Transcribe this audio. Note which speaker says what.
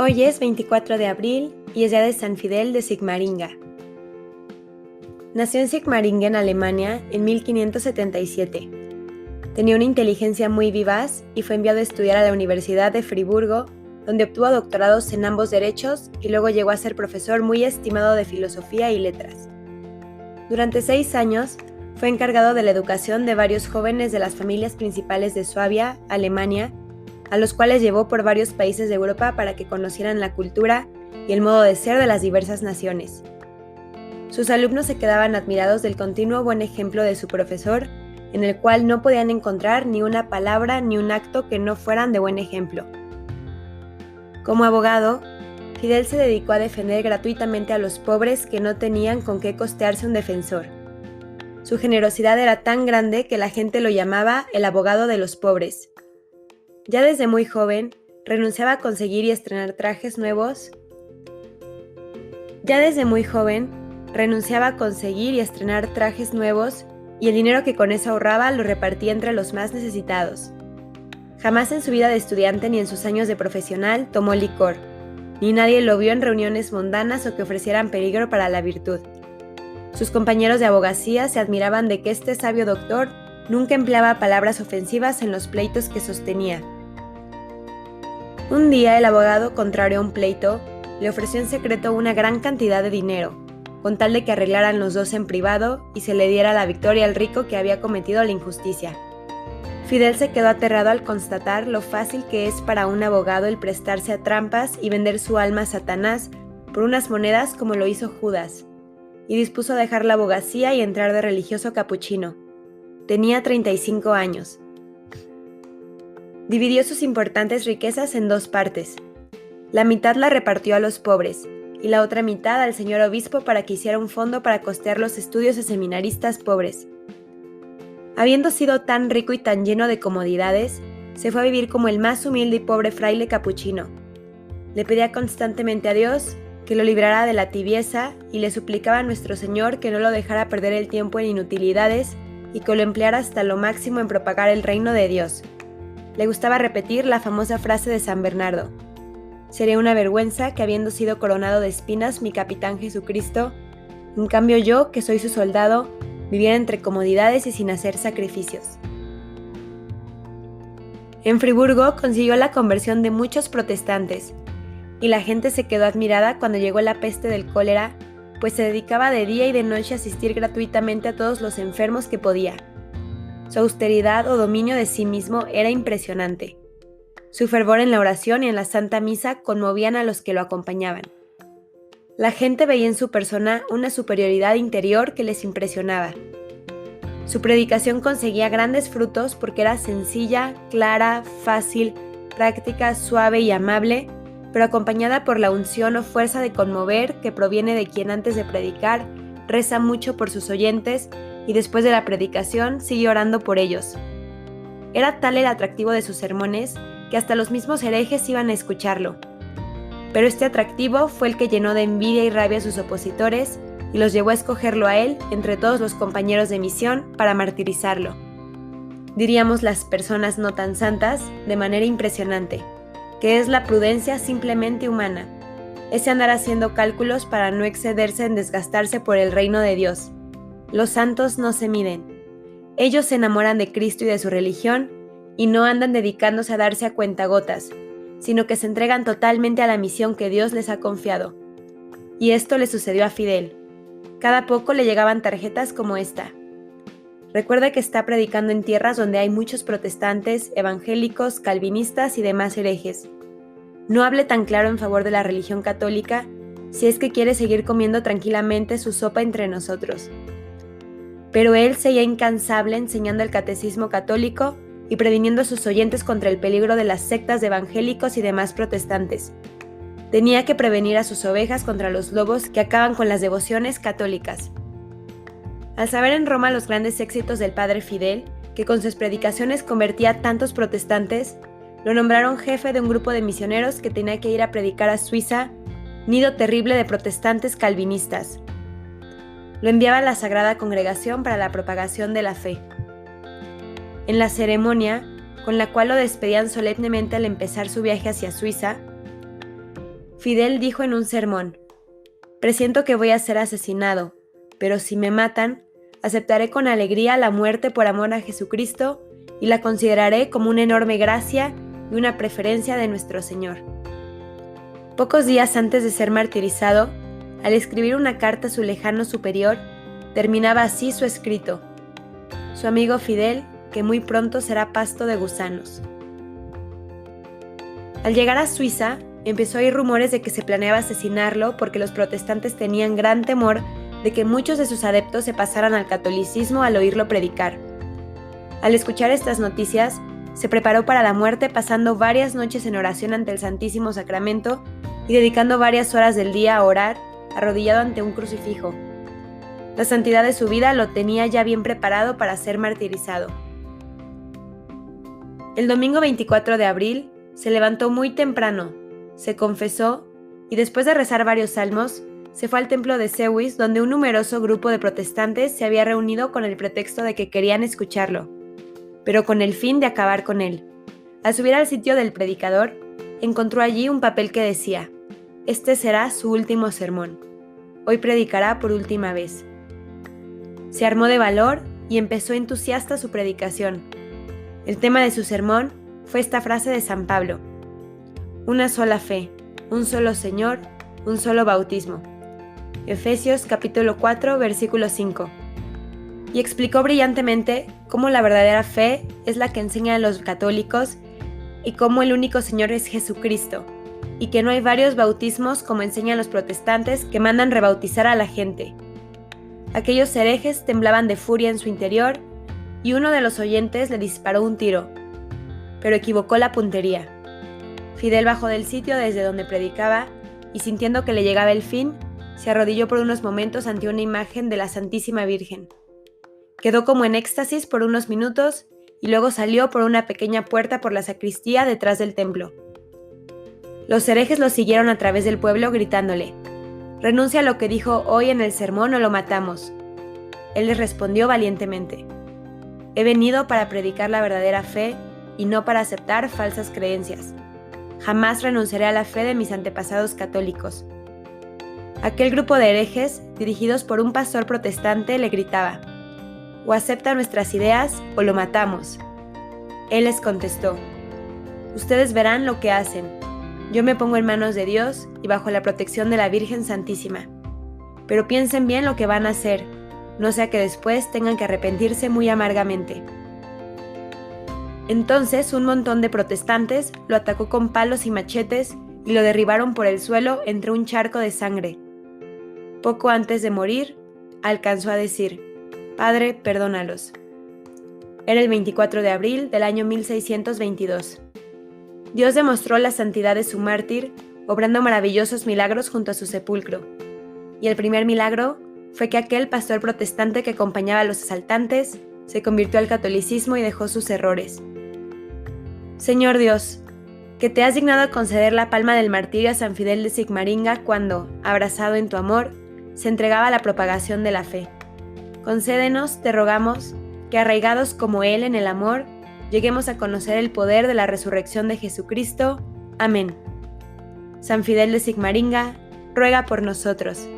Speaker 1: Hoy es 24 de abril y es día de San Fidel de Sigmaringa. Nació en Sigmaringen, Alemania, en 1577. Tenía una inteligencia muy vivaz y fue enviado a estudiar a la Universidad de Friburgo, donde obtuvo doctorados en ambos derechos y luego llegó a ser profesor muy estimado de filosofía y letras. Durante 6 años, fue encargado de la educación de varios jóvenes de las familias principales de Suabia, Alemania, a los cuales llevó por varios países de Europa para que conocieran la cultura y el modo de ser de las diversas naciones. Sus alumnos se quedaban admirados del continuo buen ejemplo de su profesor, en el cual no podían encontrar ni una palabra ni un acto que no fueran de buen ejemplo. Como abogado, Fidel se dedicó a defender gratuitamente a los pobres que no tenían con qué costearse un defensor. Su generosidad era tan grande que la gente lo llamaba el abogado de los pobres. Ya desde muy joven, renunciaba a conseguir y estrenar trajes nuevos y el dinero que con eso ahorraba lo repartía entre los más necesitados. Jamás en su vida de estudiante ni en sus años de profesional tomó licor, ni nadie lo vio en reuniones mundanas o que ofrecieran peligro para la virtud. Sus compañeros de abogacía se admiraban de que este sabio doctor nunca empleaba palabras ofensivas en los pleitos que sostenía. Un día el abogado, contrario a un pleito, le ofreció en secreto una gran cantidad de dinero, con tal de que arreglaran los dos en privado y se le diera la victoria al rico que había cometido la injusticia. Fidel se quedó aterrado al constatar lo fácil que es para un abogado el prestarse a trampas y vender su alma a Satanás por unas monedas como lo hizo Judas, y dispuso dejar la abogacía y entrar de religioso capuchino. Tenía 35 años. Dividió sus importantes riquezas en 2 partes. La mitad la repartió a los pobres, y la otra mitad al señor obispo para que hiciera un fondo para costear los estudios de seminaristas pobres. Habiendo sido tan rico y tan lleno de comodidades, se fue a vivir como el más humilde y pobre fraile capuchino. Le pedía constantemente a Dios que lo librara de la tibieza y le suplicaba a nuestro Señor que no lo dejara perder el tiempo en inutilidades y que lo empleara hasta lo máximo en propagar el reino de Dios. Le gustaba repetir la famosa frase de San Bernardo: «Sería una vergüenza que habiendo sido coronado de espinas mi capitán Jesucristo, en cambio yo, que soy su soldado, viviera entre comodidades y sin hacer sacrificios». En Friburgo consiguió la conversión de muchos protestantes, y la gente se quedó admirada cuando llegó la peste del cólera, pues se dedicaba de día y de noche a asistir gratuitamente a todos los enfermos que podía. Su austeridad o dominio de sí mismo era impresionante. Su fervor en la oración y en la Santa Misa conmovían a los que lo acompañaban. La gente veía en su persona una superioridad interior que les impresionaba. Su predicación conseguía grandes frutos porque era sencilla, clara, fácil, práctica, suave y amable, pero acompañada por la unción o fuerza de conmover que proviene de quien antes de predicar reza mucho por sus oyentes y después de la predicación sigue orando por ellos. Era tal el atractivo de sus sermones que hasta los mismos herejes iban a escucharlo. Pero este atractivo fue el que llenó de envidia y rabia a sus opositores y los llevó a escogerlo a él entre todos los compañeros de misión para martirizarlo. Diríamos las personas no tan santas de manera impresionante, que es la prudencia simplemente humana, ese andar haciendo cálculos para no excederse en desgastarse por el reino de Dios. Los santos no se miden. Ellos se enamoran de Cristo y de su religión y no andan dedicándose a darse a cuentagotas, sino que se entregan totalmente a la misión que Dios les ha confiado. Y esto le sucedió a Fidel. Cada poco le llegaban tarjetas como esta: «Recuerda que está predicando en tierras donde hay muchos protestantes, evangélicos, calvinistas y demás herejes. No hable tan claro en favor de la religión católica si es que quiere seguir comiendo tranquilamente su sopa entre nosotros». Pero él seguía incansable enseñando el catecismo católico y previniendo a sus oyentes contra el peligro de las sectas de evangélicos y demás protestantes. Tenía que prevenir a sus ovejas contra los lobos que acaban con las devociones católicas. Al saber en Roma los grandes éxitos del padre Fidel, que con sus predicaciones convertía a tantos protestantes, lo nombraron jefe de un grupo de misioneros que tenía que ir a predicar a Suiza, nido terrible de protestantes calvinistas. Lo enviaba a la Sagrada Congregación para la propagación de la fe. En la ceremonia, con la cual lo despedían solemnemente al empezar su viaje hacia Suiza, Fidel dijo en un sermón: «Presiento que voy a ser asesinado, pero si me matan, aceptaré con alegría la muerte por amor a Jesucristo y la consideraré como una enorme gracia y una preferencia de nuestro Señor». Pocos días antes de ser martirizado, al escribir una carta a su lejano superior, terminaba así su escrito: «Su amigo Fidel, que muy pronto será pasto de gusanos». Al llegar a Suiza, empezó a oír rumores de que se planeaba asesinarlo porque los protestantes tenían gran temor de que muchos de sus adeptos se pasaran al catolicismo al oírlo predicar. Al escuchar estas noticias, se preparó para la muerte pasando varias noches en oración ante el Santísimo Sacramento y dedicando varias horas del día a orar, arrodillado ante un crucifijo. La santidad de su vida lo tenía ya bien preparado para ser martirizado. El domingo 24 de abril se levantó muy temprano, se confesó y después de rezar varios salmos, se fue al templo de Sewis, donde un numeroso grupo de protestantes se había reunido con el pretexto de que querían escucharlo, pero con el fin de acabar con él. Al subir al sitio del predicador, encontró allí un papel que decía: «Este será su último sermón. Hoy predicará por última vez». Se armó de valor y empezó entusiasta su predicación. El tema de su sermón fue esta frase de San Pablo: «Una sola fe, un solo Señor, un solo bautismo». Efesios capítulo 4, versículo 5. Y explicó brillantemente cómo la verdadera fe es la que enseñan los católicos y cómo el único Señor es Jesucristo, y que no hay varios bautismos como enseñan los protestantes que mandan rebautizar a la gente. Aquellos herejes temblaban de furia en su interior y uno de los oyentes le disparó un tiro, pero equivocó la puntería. Fidel bajó del sitio desde donde predicaba y, sintiendo que le llegaba el fin, se arrodilló por unos momentos ante una imagen de la Santísima Virgen. Quedó como en éxtasis por unos minutos y luego salió por una pequeña puerta por la sacristía detrás del templo. Los herejes lo siguieron a través del pueblo gritándole: «Renuncia a lo que dijo hoy en el sermón o lo matamos». Él les respondió valientemente: «He venido para predicar la verdadera fe y no para aceptar falsas creencias. Jamás renunciaré a la fe de mis antepasados católicos». Aquel grupo de herejes, dirigidos por un pastor protestante, le gritaba: «O acepta nuestras ideas o lo matamos». Él les contestó: «Ustedes verán lo que hacen. Yo me pongo en manos de Dios y bajo la protección de la Virgen Santísima. Pero piensen bien lo que van a hacer, no sea que después tengan que arrepentirse muy amargamente». Entonces un montón de protestantes lo atacó con palos y machetes y lo derribaron por el suelo entre un charco de sangre. Poco antes de morir, alcanzó a decir: «Padre, perdónalos». Era el 24 de abril del año 1622. Dios demostró la santidad de su mártir, obrando maravillosos milagros junto a su sepulcro. Y el primer milagro fue que aquel pastor protestante que acompañaba a los asaltantes se convirtió al catolicismo y dejó sus errores. Señor Dios, que te has dignado conceder la palma del martirio a San Fidel de Sigmaringa cuando, abrazado en tu amor, se entregaba a la propagación de la fe. Concédenos, te rogamos, que arraigados como Él en el amor, lleguemos a conocer el poder de la resurrección de Jesucristo. Amén. San Fidel de Sigmaringa, ruega por nosotros.